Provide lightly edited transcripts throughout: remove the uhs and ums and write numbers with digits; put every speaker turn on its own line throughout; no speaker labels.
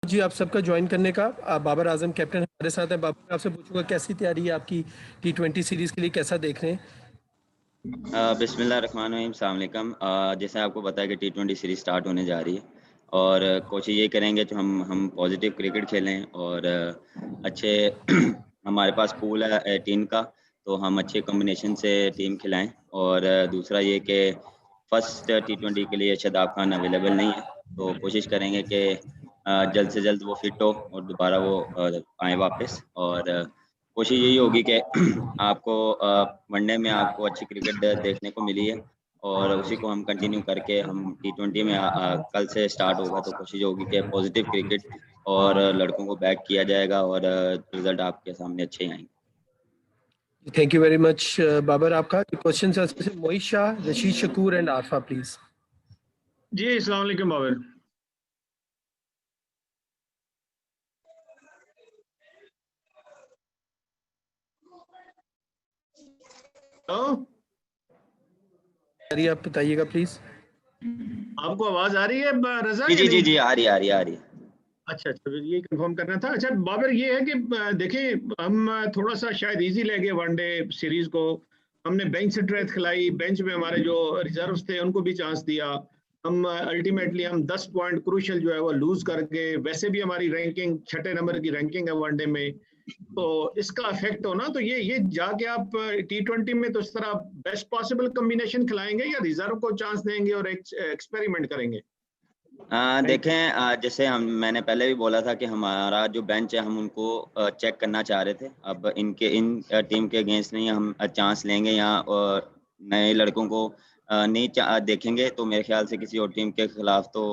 जी, आप सबका ज्वाइन करने का। बाबर आजम कैप्टन हमारे साथ हैं। बाबर, आपसे पूछूंगा कैसी तैयारी है आपकी T20 सीरीज के लिए, कैसा देख रहे हैं?
बिस्मिल्लाहिर्रहमानिर्रहीम, अस्सलाम वालेकुम। जैसे आपको पता है कि T20 सीरीज़ स्टार्ट होने जा रही है और कोशिश ये करेंगे कि हम पॉजिटिव क्रिकेट खेलें और अच्छे हमारे पास पूल है 18 का, तो हम अच्छे कॉम्बिनेशन से टीम खिलाएं। और दूसरा ये कि फर्स्ट T20 के लिए शादाब खान अवेलेबल नहीं है, तो कोशिश करेंगे कि जल्द से जल्द वो फिट हो और दोबारा वो आए वापस। और कोशिश यही होगी कि आपको वनडे में आपको अच्छी क्रिकेट देखने को मिली है और उसी को हम कंटिन्यू करके हम T20 में कल से स्टार्ट होगा, तो कोशिश होगी कि पॉजिटिव क्रिकेट और लड़कों को बैक किया जाएगा और रिजल्ट आपके सामने अच्छे ही आएंगे।
Thank you very much Babar. आपका क्वेश्चन है मोहित शाह, रशीद शकूर एंड आरफा, प्लीज।
जी अस्सलाम वालेकुम बाबर। हेलो,
आप बताइएगा प्लीज।
आपको आवाज आ रही है रजा
जी
या
जी जी
नहीं?
जी, आ रही आ रही है।
अच्छा अच्छा, ये कंफर्म करना था। अच्छा बाबर, ये है कि देखिए हम थोड़ा सा शायद इजी ले गए वनडे सीरीज को। हमने बेंच से ड्रेथ खिलाई, बेंच में हमारे जो रिजर्व्स थे उनको भी चांस दिया। हम अल्टीमेटली हम 10 पॉइंट क्रूशियल जो है वो लूज कर गए। वैसे भी हमारी रैंकिंग 6 नंबर की रैंकिंग है वनडे में, तो इसका इफेक्ट हो ना, तो ये जाके आप T20 में तो इस तरह बेस्ट पॉसिबल कॉम्बिनेशन खिलाएंगे या रिजर्व को चांस देंगे और एक्सपेरिमेंट करेंगे? Thank you.
देखें, जैसे मैंने पहले भी बोला था कि हमारा जो बेंच है हम उनको चेक करना चाह रहे थे। अब इन टीम के अगेंस्ट नहीं हम चांस लेंगे या नए लड़कों को नहीं देखेंगे, तो मेरे ख्याल से किसी और टीम के खिलाफ तो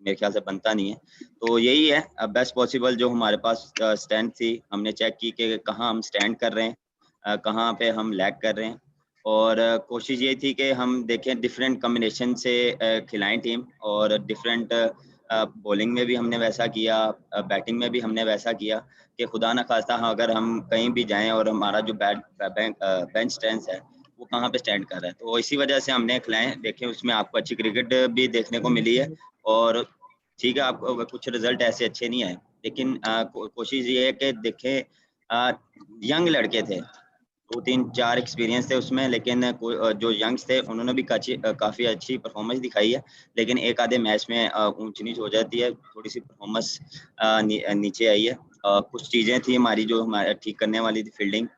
मेरे ख्याल से बनता नहीं है। तो यही है, बेस्ट पॉसिबल जो हमारे पास स्ट्रेंथ थी हमने चेक की कि कहाँ हम स्टैंड कर रहे हैं, कहाँ पे हम लैग कर रहे हैं। और कोशिश ये थी कि हम देखें डिफरेंट कॉम्बिनेशन से खिलाएं टीम, और डिफरेंट बॉलिंग में भी हमने वैसा किया, बैटिंग में भी हमने वैसा किया कि खुदा न खास्ता अगर हम कहीं भी जाएं और हमारा जो बेंच स्ट्रेंथ है वो कहाँ पे स्टैंड कर रहा है, तो इसी वजह से हमने खिलाएं। देखें उसमें आपको अच्छी क्रिकेट भी देखने को मिली है और ठीक है, आपको कुछ रिजल्ट ऐसे अच्छे नहीं आए, लेकिन कोशिश ये है कि देखें यंग लड़के थे, 2-3-4 एक्सपीरियंस थे उसमें, लेकिन जो यंग्स थे उन्होंने भी काफ़ी अच्छी परफॉर्मेंस दिखाई है। लेकिन एक आधे मैच में ऊंच नीच हो जाती है, थोड़ी सी परफॉर्मेंस नीचे आई है। कुछ चीज़ें थी हमारी जो हमारे ठीक करने वाली थी, फील्डिंग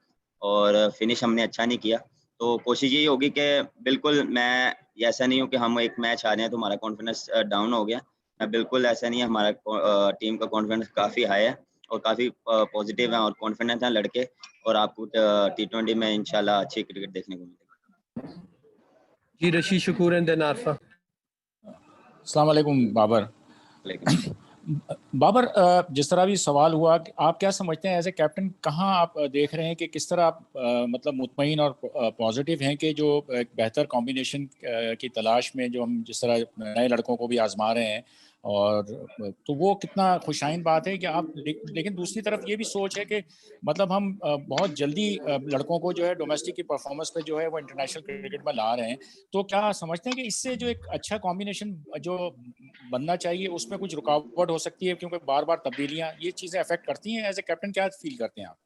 और फिनिश हमने अच्छा नहीं किया। तो कोशिश यही होगी कि बिल्कुल मैं ऐसा नहीं हूँ कि हम एक मैच हारे हैं तो हमारा कॉन्फिडेंस डाउन हो गया। बिल्कुल ऐसा नहीं है, हमारा टीम का कॉन्फिडेंस काफ़ी हाई है और काफ़ी पॉजिटिव है और कॉन्फिडेंट हैं लड़के, और आपको T20 में इंशाल्लाह अच्छी क्रिकेट देखने को मिलेगी।
जी, रशीद शकूर एंड देन आरफा।
अस्सलाम वालेकुम बाबर।
लेकिन
बाबर, जिस तरह भी सवाल हुआ कि आप क्या समझते हैं एज ए कैप्टन, कहाँ आप देख रहे हैं कि किस तरह आप मतलब मुतमईन और पॉजिटिव हैं कि जो एक बेहतर कॉम्बिनेशन की तलाश में जो हम जिस तरह नए लड़कों को भी आजमा रहे हैं, और तो वो कितना खुशाइन बात है कि आप लेकिन दूसरी तरफ ये भी सोच है कि मतलब हम बहुत जल्दी लड़कों को जो है डोमेस्टिक की परफॉर्मेंस पे जो है वो इंटरनेशनल क्रिकेट में ला रहे हैं। तो क्या समझते हैं कि इससे जो एक अच्छा कॉम्बिनेशन जो बनना चाहिए उसमें कुछ रुकावट हो सकती है, क्योंकि बार बार तब्दीलियां ये चीजें अफेक्ट करती हैं? एज ए कैप्टन क्या फील करते हैं आप?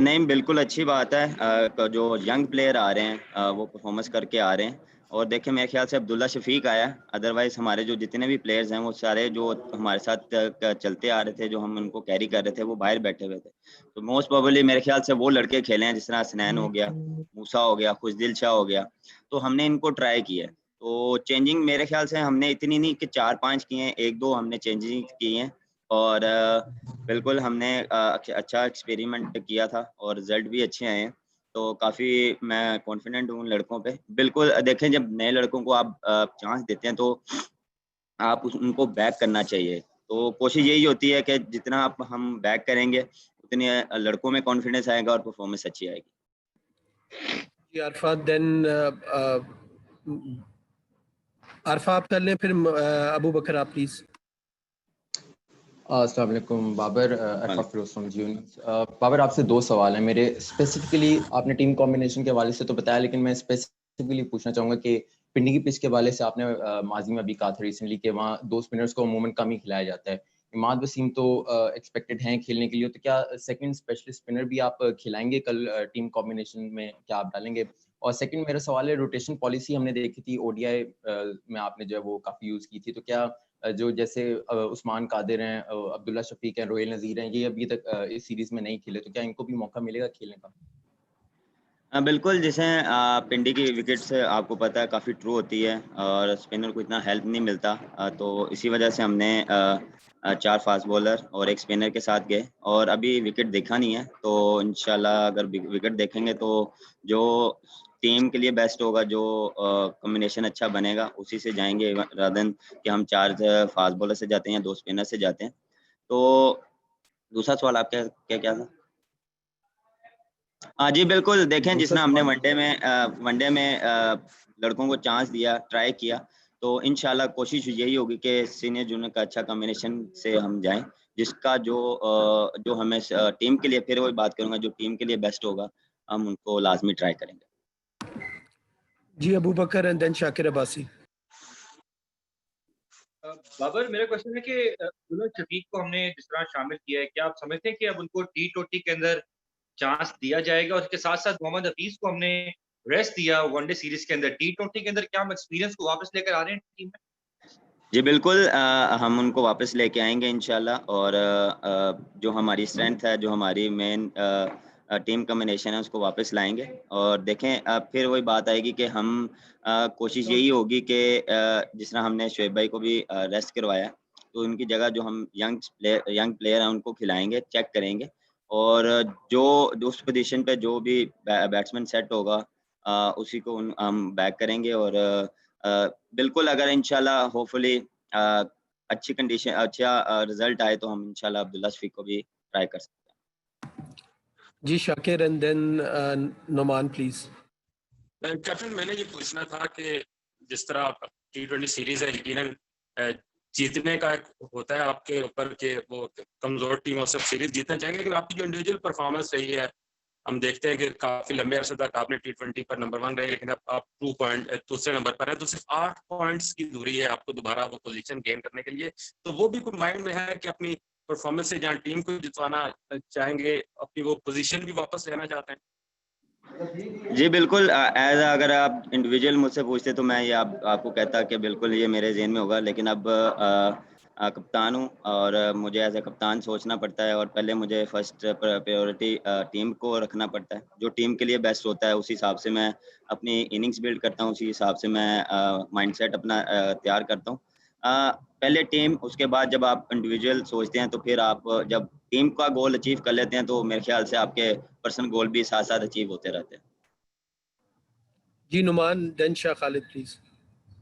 नहीं, बिल्कुल अच्छी बात है। जो यंग प्लेयर आ रहे हैं वो परफॉर्मेंस करके आ रहे हैं। और देखिए मेरे ख्याल से अब्दुल्ला शफीक आया, अदरवाइज हमारे जो जितने भी प्लेयर्स हैं वो सारे जो हमारे साथ चलते आ रहे थे, जो हम उनको कैरी कर रहे थे, वो बाहर बैठे हुए थे। तो मोस्ट प्रोबेबली मेरे ख्याल से वो लड़के खेले हैं, जिस तरह हसनैन हो गया, मूसा हो गया, खुशदिल शाह हो गया, तो हमने इनको ट्राई किया है। तो चेंजिंग मेरे ख्याल से हमने इतनी नहीं कि 4-5 किए हैं, 1-2 हमने चेंजिंग की हैं। और बिल्कुल हमने अच्छा एक्सपेरिमेंट किया था और रिजल्ट भी अच्छे आए हैं। तो काफ़ी मैं कॉन्फिडेंट हूँ उन लड़कों पे। बिल्कुल देखें, जब नए लड़कों को आप चांस देते हैं तो आप उनको बैक करना चाहिए। तो कोशिश यही होती है कि जितना आप हम बैक करेंगे उतने लड़कों में कॉन्फिडेंस आएगा और परफॉर्मेंस अच्छी आएगी।
जी आरफा, देन आरफा आप कर लें, फिर अबू बकर आप प्लीज।
अस्सलाम वालेकुम बाबर, अरफा फिरोज फ्रॉम यूनिस। बाबर, आपसे 2 सवाल हैं मेरे। स्पेसिफिकली आपने टीम कॉम्बिनेशन के हवाले से तो बताया, लेकिन मैं स्पेसिफिकली पूछना चाहूँगा कि पिंडी की पिच के हवाले से आपने माजी में भी कहा था रिसेंटली कि वहाँ 2 स्पिनर्स को अमूमन कम ही खिलाया जाता है। इमाद वसीम तो एक्सपेक्टेड हैं खेलने के लिए, तो क्या सेकंड स्पेशलिस्ट स्पिनर भी आप खिलाएंगे कल टीम कॉम्बिनेशन में, क्या आप डालेंगे? और सेकंड मेरा सवाल है, रोटेशन पॉलिसी हमने देखी थी ओडीआई में, आपने जो है वो काफ़ी यूज़ की थी, तो क्या जो जैसे उस्मान कादिर हैं, अब्दुल्ला शफीक हैं, रोहिल नज़ीर हैं, ये अभी तक इस सीरीज़ में नहीं खेले, तो क्या इनको भी मौका मिलेगा खेलने का?
बिल्कुल, जैसे पिंडी की विकेट्स आपको पता है काफ़ी ट्रू होती है और स्पिनर को इतना हेल्प नहीं मिलता, तो इसी वजह से हमने 4 फास्ट बॉलर और एक स्पिनर के साथ गए और अभी विकेट देखा नहीं है, तो इंशाल्लाह अगर विकेट देखेंगे तो जो टीम के लिए बेस्ट होगा, जो कॉम्बिनेशन अच्छा बनेगा उसी से जाएंगे, रादर देन कि हम 4 फास्ट बॉलर से जाते हैं या 2 स्पिनर से जाते हैं। तो दूसरा सवाल आपका क्या क्या था? हाँ जी, बिल्कुल, देखें जिस तरह हमने वनडे में लड़कों को चांस दिया, ट्राई किया, तो इंशाल्लाह कोशिश यही होगी कि सीनियर जूनियर का अच्छा कॉम्बिनेशन से हम जाएं, जिसका जो हमें टीम के लिए, फिर वही बात करूंगा, जो टीम के लिए बेस्ट होगा हम उनको लाजमी ट्राई करेंगे।
जी अबू बकर एंड देन शाकिर अब्बासी।
बाबर, मेरा क्वेश्चन है कि दुल्हन शफीक को हमने जिस तरह शामिल किया है, क्या आप समझते हैं कि अब उनको टी20 के अंदर चांस दिया जाएगा? उसके साथ साथ मोहम्मद हफीज को हमने रेस्ट दिया वनडे सीरीज के अंदर, टी20 के अंदर क्या हम एक्सपीरियंस को वापस लेकर आ रहे हैं टीम में?
जी बिल्कुल, हम उनको वापस लेके आएंगे इंशाल्लाह, और जो हमारी स्ट्रेंथ है, जो हमारी मेन टीम कॉम्बिनेशन है, उसको वापस लाएंगे। और देखें फिर वही बात आएगी कि हम कोशिश यही होगी कि जिस तरह हमने शोएब भाई को भी रेस्ट करवाया, तो उनकी जगह जो हम यंग प्लेयर हैं उनको खिलाएंगे, चेक करेंगे, और जो उस पोजीशन पे जो भी बैट्समैन सेट होगा उसी को हम बैक करेंगे। और बिल्कुल, अगर इंशाल्लाह होपफुली अच्छी कंडीशन, अच्छा रिजल्ट आए, तो हम इंशाल्लाह अब्दुल्ला शफीक को भी ट्राई कर सकते हैं।
जी Shakir and then Noman please.
Captain, मैंने ये पूछना था कि जिस तरह टी20 सीरीज है, यकीनन जीतने का एक होता है आपके ऊपर कि वो कमजोर टीमों से सीरीज जीतना चाहेंगे, लेकिन आपकी जो इंडिविजुअल परफॉर्मेंस रही है, हम देखते हैं कि काफी लंबे अरसे तक आपने टी20 पर नंबर 1 रहे, लेकिन अब आप 2 पॉइंट दूसरे नंबर पर है, तो सिर्फ 8 पॉइंट्स की दूरी है आपको दोबारा वो पोजीशन गेन करने के लिए। तो वो भी कोई माइंड में है कि अपनी परफॉर्मेंस से जहाँ टीम को जितवाना चाहेंगे, अपनी वो पोजीशन भी वापस लेना चाहते हैं?
जी बिल्कुल, अगर आप इंडिविजुअल मुझसे पूछते तो मैं ये आपको कहता कि बिल्कुल ये मेरे ज़हन में होगा, लेकिन अब कप्तान हूँ और मुझे एज ए कप्तान सोचना पड़ता है, और पहले मुझे फर्स्ट प्रायोरिटी टीम को रखना पड़ता है। जो टीम के लिए बेस्ट होता है, उस हिसाब से मैं अपनी इनिंग्स बिल्ड करता हूँ, उसी हिसाब से मैं माइंडसेट अपना तैयार करता हूँ। पहले टीम, उसके बाद जब आप इंडिविजुअल सोचते हैं, तो फिर आप जब टीम का गोल अचीव कर लेते हैं, तो मेरे ख्याल से आपके पर्सनल गोल भी साथ साथ अचीव होते रहते हैं।
जी नुमान देन शाह खालिद प्लीज।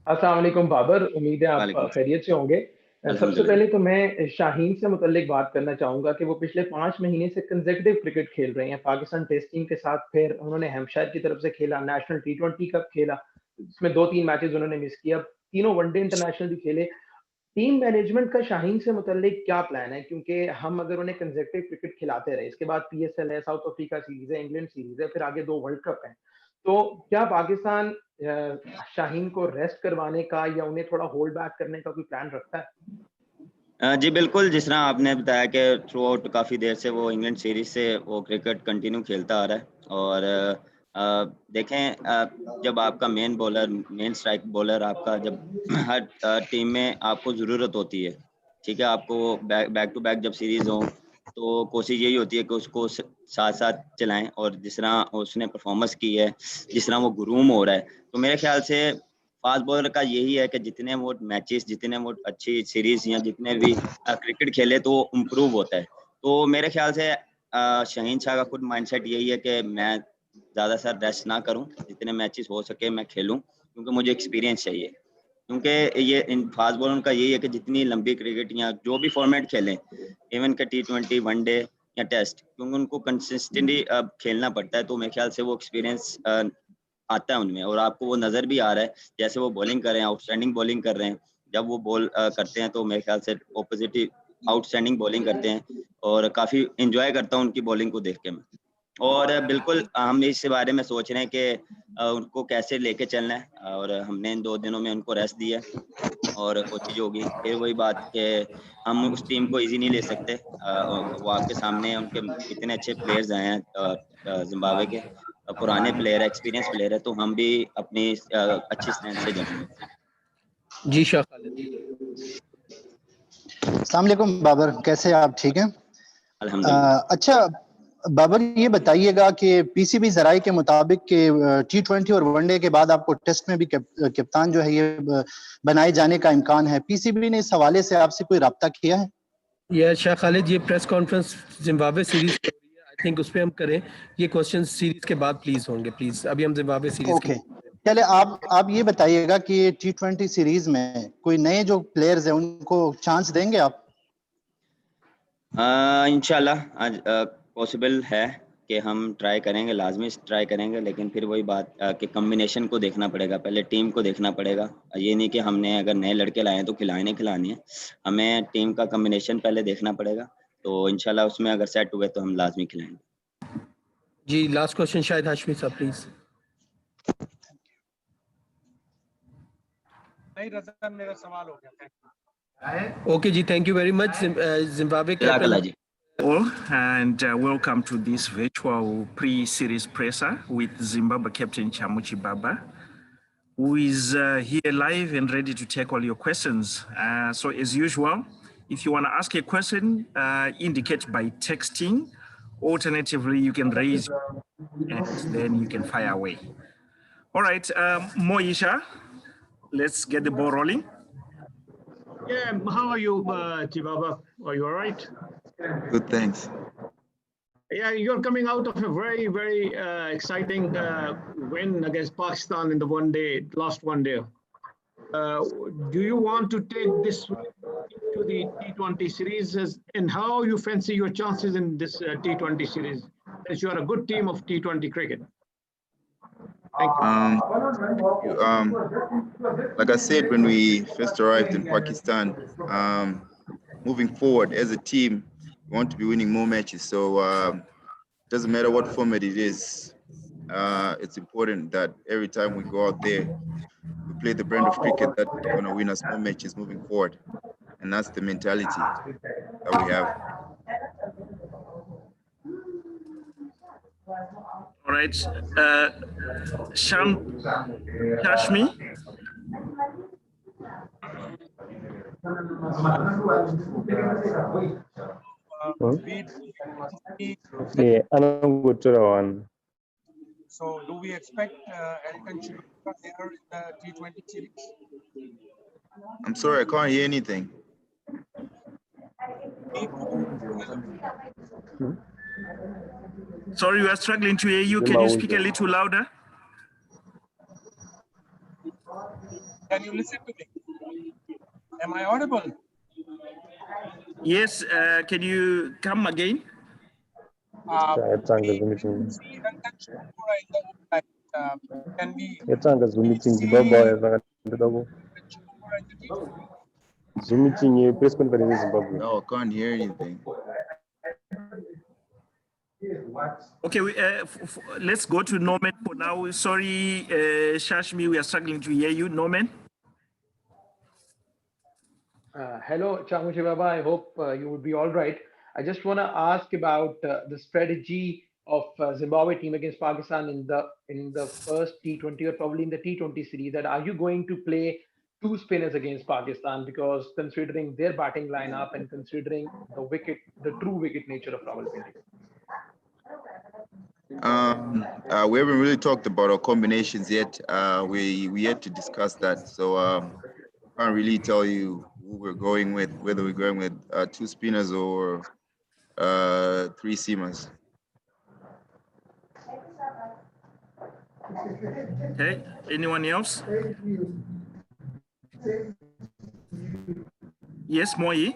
अस्सलाम वालेकुम बाबर, उम्मीद है आप
वालेकुम
खैरियत से होंगे। सबसे
अल्हम्दुलिल्लाह।
पहले तो मैं शाहीन से मुतल्लिक बात करना चाहूँगा कि वो पिछले 5 महीने से कंसेक्यूटिव क्रिकेट खेल रहे हैं। पाकिस्तान टेस्ट टीम के साथ फिर उन्होंने हैम्पशायर की तरफ से खेला, नेशनल टी20 कप खेला, इसमें 2-3 मैचेस उन्होंने मिस किया, तीनों वनडे इंटरनेशनल भी खेले। टीम मैनेजमेंट का शाहीन से मुतल्लिक क्या प्लान है? क्योंकि हम अगर उन्हें कंसेक्यूटिव क्रिकेट खिलाते रहे, इसके बाद पीएसएल है, साउथ अफ्रीका सीरीज है, इंग्लैंड सीरीज है, फिर आगे 2 वर्ल्ड कप हैं। तो क्या पाकिस्तान शाहीन को रेस्ट करवाने का या उन्हें थोड़ा होल्ड बैक करने का कोई प्लान रखता है?
जी बिल्कुल, जिस तरह आपने बताया कि थ्रू आउट काफ़ी देर से वो इंग्लैंड सीरीज से वो क्रिकेट कंटिन्यू खेलता आ रहा है, और देखें जब आपका मेन स्ट्राइक बॉलर आपका जब हर टीम में आपको ज़रूरत होती है, ठीक है, आपको बैक टू बैक जब सीरीज हो, तो कोशिश यही होती है कि उसको साथ साथ चलाएं, और जिस तरह उसने परफॉर्मेंस की है, जिस तरह वो ग्रूम हो रहा है, तो मेरे ख्याल से फास्ट बॉलर का यही है कि जितने वो मैचेस, जितने वो अच्छी सीरीज या जितने भी क्रिकेट खेले, तो वो इम्प्रूव होता है। तो मेरे ख्याल से शहीन शाह का खुद माइंडसेट यही है कि मैं ज़्यादा सर रेस्ट ना करूं, जितने मैचेस हो सके मैं खेलूं, क्योंकि मुझे एक्सपीरियंस चाहिए। क्योंकि ये इन फास्ट बॉलर का यही है कि जितनी लंबी क्रिकेट या जो भी फॉर्मेट खेलें, इवन के टी20, वनडे या टेस्ट, क्योंकि उनको कंसिस्टेंटली खेलना पड़ता है, तो मेरे ख्याल से वो एक्सपीरियंस आता है उनमें, और आपको वो नज़र भी आ रहा है, जैसे वो बॉलिंग कर रहे हैं, आउटस्टैंडिंग बॉलिंग कर रहे हैं। जब वो बॉल करते हैं, तो मेरे ख्याल से ऑपोजिट आउटस्टैंडिंग बॉलिंग करते हैं, और काफ़ी इंजॉय करता हूँ उनकी बॉलिंग को देख के मैं। और बिल्कुल हम इस बारे में सोच रहे हैं कि उनको कैसे लेके चलना है, और हमने इन 2 दिनों में उनको रेस्ट दिया है और कोशिश होगी फिर वही बात कि हम उस टीम को इजी नहीं ले सकते। वो आपके सामने उनके इतने अच्छे प्लेयर्स आए हैं जिम्बाब्वे के, पुराने प्लेयर, एक्सपीरियंस प्लेयर है, तो हम भी अपनी अच्छी स्ट्रेंथ से जाएंगे।
जी शाह खालिद।
अस्सलाम वालेकुम बाबर, कैसे हैं आप? ठीक हैं?
अल्हम्दुलिल्लाह।
अच्छा बाबर, ये बताइएगा कि पीसीबी ज़राए के मुताबिक कि T20 और वनडे के बाद आपको टेस्ट में भी कप्तान जो है ये बनाए जाने का इम्कान है। पीसीबी ने इस हवाले से आपसे कोई रब्ता किया है?
ये शाह खालिद, ये प्रेस कॉन्फ्रेंस जिम्बाब्वे सीरीज की हो रही है, आई थिंक उस पे हम करें। ये क्वेश्चन सीरीज के बाद प्लीज होंगे, प्लीज। अभी हम जिम्बाब्वे सीरीज
ओके, चले आप ये बताइएगा कि T20 सीरीज में कोई नए जो प्लेयर्स हैं उनको चांस देंगे आप?
इंशाल्लाह आज पॉसिबल है कि हम ट्राई करेंगे, लाजमी ट्राई करेंगे, लेकिन फिर वही बात कि कम्बिनेशन को देखना पड़ेगा, पहले टीम को देखना पड़ेगा। ये नहीं कि हमने अगर नए लड़के लाए हैं तो खिलाने खिलानी है, हमें टीम का कम्बिनेशन पहले देखना पड़ेगा। तो इंशाल्लाह उसमें अगर सेट हुए तो हम लाजमी खिलाएंगे।
जी लास्ट क्वेश्चन शायद हाशमी साहब प्लीज।
नहीं रज़ा, मेरा सवाल हो गया।
ओके जी, thank you very much. Zimbabwe captain
and welcome to this virtual pre-series presser with Zimbabwe captain Chamuchi Baba, who is here live and ready to take all your questions. So as usual, if you want to ask a question, indicate by texting. Alternatively, you can raise and then you can fire away. All right, Moisha, let's get the ball rolling.
Yeah, how are you, Chibaba? Are you all right?
Good, thanks.
Yeah, you're coming out of a very, very exciting win against Pakistan in the last one day. Do you want to take this to the T20 series, and how you fancy your chances in this T20 series, as you are a good team of T20 cricket? Thank you.
Like I said when we first arrived in Pakistan, moving forward as a team, we want to be winning more matches. So it doesn't matter what format it is. It's important that every time we go out there, we play the brand of cricket that's going to win us more matches moving forward. And that's the mentality that we have.
All right, Shashmi.
Yeah, I'm good to one.
So, do we expect Elton Chilukka there in the T20 series?
I'm sorry, I can't hear anything.
Sorry, we are struggling to hear you. Can you speak a little louder?
Can you listen to me? Am I audible?
Yes, can you come again?
Can we Zoom meeting press conference in Zimbabwe?
No, I can't hear anything.
Okay, let's go to Norman for now. Sorry, Shashmi, we are struggling to hear you. Norman?
Hello, Chamuchi Baba. I hope you would be all right. I just want to ask about the strategy of Zimbabwe team against Pakistan in the first T20 or probably in the T20 series. That are you going to play two spinners against Pakistan, because considering their batting lineup and considering the true wicket nature of Rawalpindi?
We haven't really talked about our combinations yet. We yet to discuss that, so can't really tell you who we're going with, whether we're going with two spinners or three seamers.
Okay, anyone else? Yes, Moi.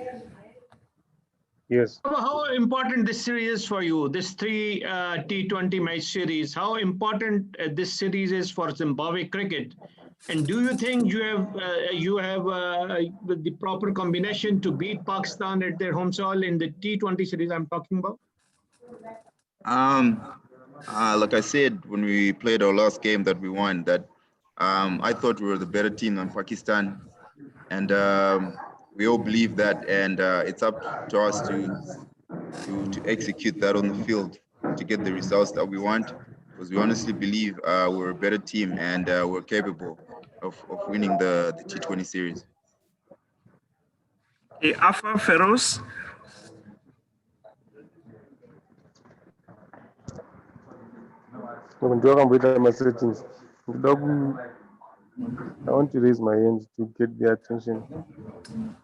Yes.
How important this series is for you, this three T20 match series? How important this series is for Zimbabwe cricket? And do you think you have the proper combination to beat Pakistan at their home soil in the T20 series I'm talking about?
Like I said, when we played our last game that we won, that I thought we were the better team than Pakistan, and we all believe that, and it's up to us to execute that on the field to get the results that we want, because we honestly believe we're a better team and we're capable of winning the T20 series.
Afa Feroz.
I want to raise my hand to get their attention.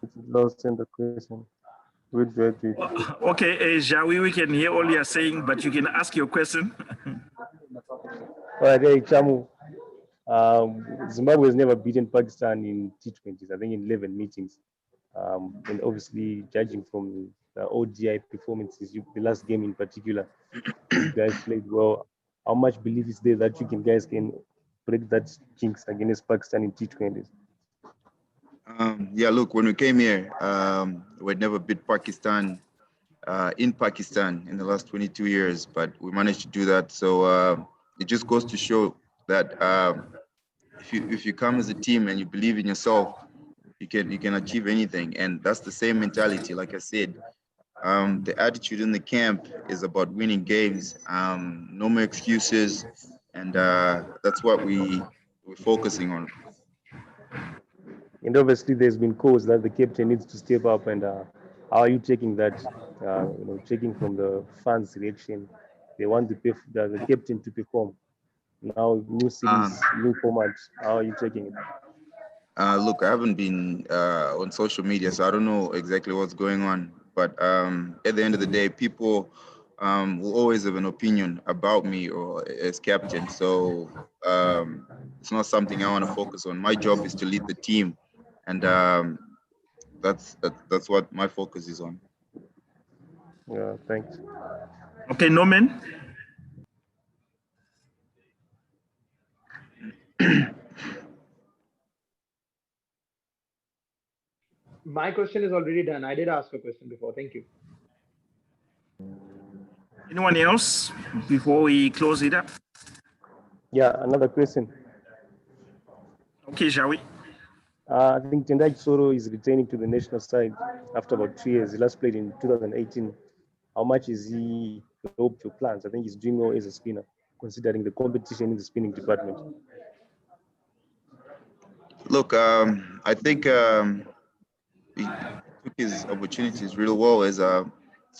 It's lost in the question. Wait.
Okay, Jawi, we can hear all you're saying, but you can ask your question.
All right, hey, Chamu. Zimbabwe has never beaten Pakistan in T20s, I think in 11 meetings. And obviously, judging from the ODI performances, the last game in particular, you guys played well. How much belief is there that you guys can break that jinx against Pakistan in T20s?
Yeah, look, when we came here, we'd never beat Pakistan in Pakistan in the last 22 years, but we managed to do that. So it just goes to show that if you come as a team and you believe in yourself, you can achieve anything. And that's the same mentality. Like I said, the attitude in the camp is about winning games, no more excuses, and that's what we're focusing on.
And obviously, there's been calls that the captain needs to step up. And how are you taking that? Checking from the fans' reaction, they want the captain to perform. Now, new series, new format. How are you taking it?
Look, I haven't been on social media, so I don't know exactly what's going on. But at the end of the day, people will always have an opinion about me or as captain. So it's not something I want to focus on. My job is to lead the team, and that's what my focus is on.
Yeah, thanks.
Okay, Norman.
My question is already done. I did ask a question before. Thank you.
Anyone else before we close it up?
Yeah, another question.
Okay, shall we?
I think Tendai Soro is returning to the national side after about 3 years. He last played in 2018. How much is he hope to plans? I think he's doing well as a spinner, considering the competition in the spinning department.
Look, I think he took his opportunities real well as a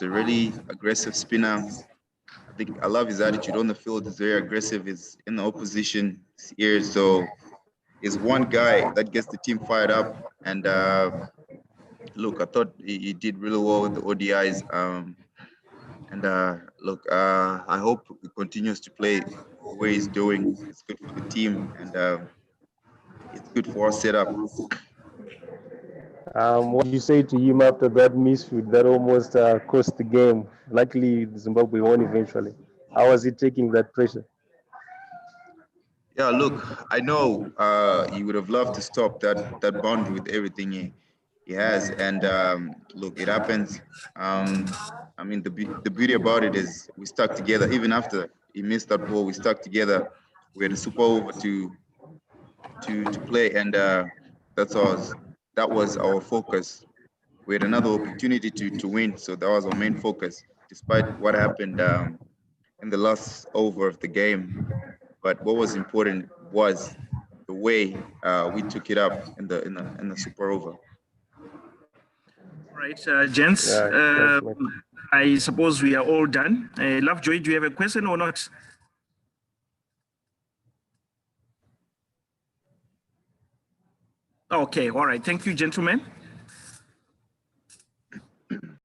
really aggressive spinner. I think I love his attitude on the field. He's very aggressive. He's in the opposition here, so he's one guy that gets the team fired up. And look, I thought he did really well with the ODIs. Look, I hope he continues to play the way he's doing. It's good for the team, and it's good for our setup.
What did you say to him after that misfeed that almost cost the game? Luckily, Zimbabwe won eventually. How was he taking that pressure?
Yeah, look, I know he would have loved to stop that boundary with everything he has, and look, it happens. I mean, the beauty about it is we stuck together. Even after he missed that ball, we stuck together. We had a super over to play, and that was our focus. We had another opportunity to win, so that was our main focus, despite what happened in the last over of the game. But what was important was the way we took it up in the super over.
All right, gents. I suppose we are all done. Lovejoy, do you have a question or not? Okay, all right. Thank you, gentlemen.